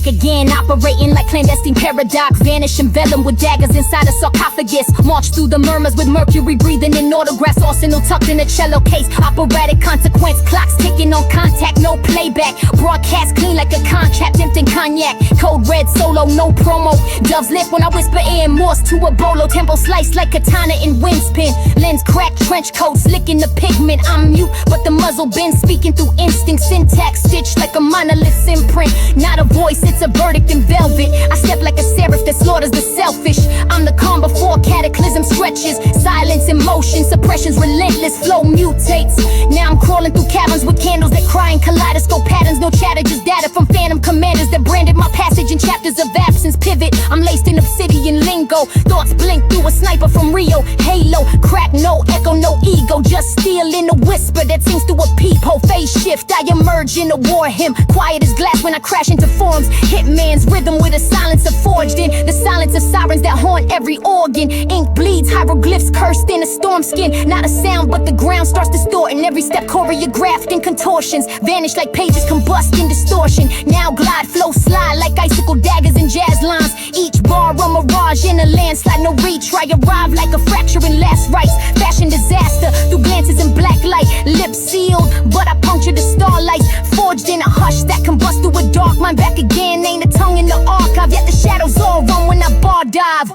back again, operating like clandestine paradox. Vanish enveloped with daggers inside a sarcophagus. March through the murmurs with mercury breathing in autographs. Arsenal tucked in a cello case. Operatic consequence, clocks ticking on contact, no playback. Broadcast clean like a contract, empty cognac. Code red solo, no promo. Doves lip when I whisper in Morse to a bolo. Tempo sliced like katana in windspin. Lens cracked, trench coat, slicking the pigment. I'm mute, but the muzzle been speaking through instinct. Syntax stitched like a monolith's imprint. Not a voice, it's a verdict in velvet. I step like a seraph that slaughters the selfish. I'm the calm before cataclysm stretches. Silence in motion, suppression's relentless. Flow mutates. Now I'm crawling through caverns with candles that cry in kaleidoscope patterns. No chatter, just data from phantom commanders that branded my passage in chapters of absence. Pivot, I'm laced in obsidian lingo. Thoughts blink through a sniper from Rio. Halo, crack, no echo, no ego. Just steel in a whisper that sings through a peephole. Phase shift, I emerge in a war hymn. Quiet as glass when I crash into forms. Hitman's rhythm with a silencer forged in. The silence of sirens that haunt every organ. Ink bleeds, hieroglyphs cursed in a storm skin. Not a sound, but the ground starts distorting. Every step choreographed in contortions. Vanish like pages combust in distortion. Now glide, flow, slide like icicle daggers and jazz lines. Each bar a mirage in a landslide. No retry, arrive like a fracture in last rites. Fashion disaster through glances in black light. Lips sealed, but I punctured the starlights. Forged in a hush that combust through a dark mind. Back again, ain't a tongue in the archive. Yet the shadows all run when I bar dive.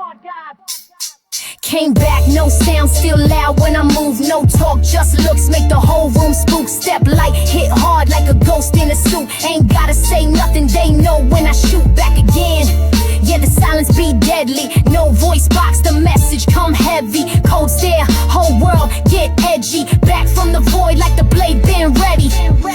Came back, no sound, still loud when I move. No talk, just looks, make the whole room spook. Step light, hit hard like a ghost in a suit. Ain't gotta say nothing, they know when I shoot back again. Yeah, the silence be deadly. No voice box, the message come heavy. Cold stare, whole world get edgy. Back from the void like the blade been ready.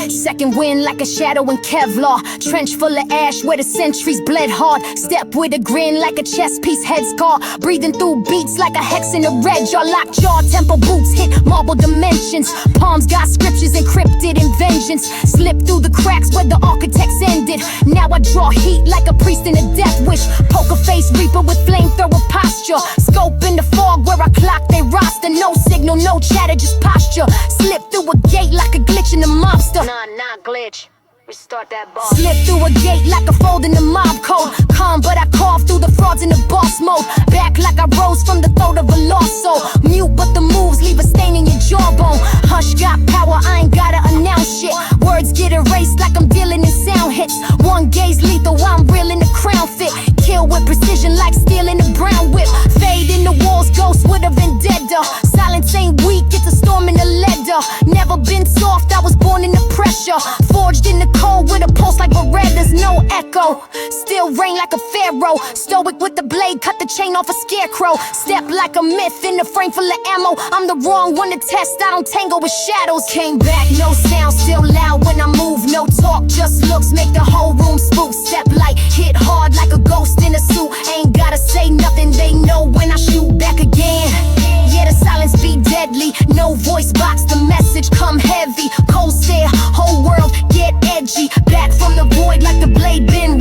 Second wind like a shadow in Kevlar. Trench full of ash where the centuries bled hard. Step with a grin like a chess piece head scar. Breathing through beats like a hex in a red jaw. Locked jaw, tempo boots hit marble dimensions. Palms got scriptures encrypted in vengeance. Slip through the cracks where the architects ended. Now I draw heat like a priest in a death wish. Poker face reaper with flamethrower posture. Scope in the fog where I clock they roster. No signal, no chatter, just posture. Slip through a gate like a glitch in a mobster. Nah, glitch. Restart that bar. Slip through a gate like a fold in the mob code. Calm, but I cough through the frauds in the boss mode. Back like I rose from the throat of a lost soul. Mute, but the moves leave a stain in your jawbone. Hush got power, I ain't gotta announce shit. Words get erased like I'm dealing in sound hits. One gaze lethal, I'm real in the crown fit. Kill with precision like steel in a brown whip. Fade in the walls, ghost with a vendetta. Silence ain't weak, it's a storm in the leather. Never been soft, I was born in the pressure. Forged in the cold with a pulse like Beretta's, no echo. Still reign like a pharaoh. Stoic with the blade, cut the chain off a scarecrow. Step like a myth in a frame full of ammo. I'm the wrong one to test, I don't tangle with shadows. Came back, no sound, still loud when I move. No talk, just looks, make the whole room spook. Step light, hit hard like a ghost in a suit. Ain't gotta say nothing, they know when I shoot back again. Yeah, the silence be deadly. No voice box, the message come heavy. Cold stare, whole world get edgy. Back from the void like the blade been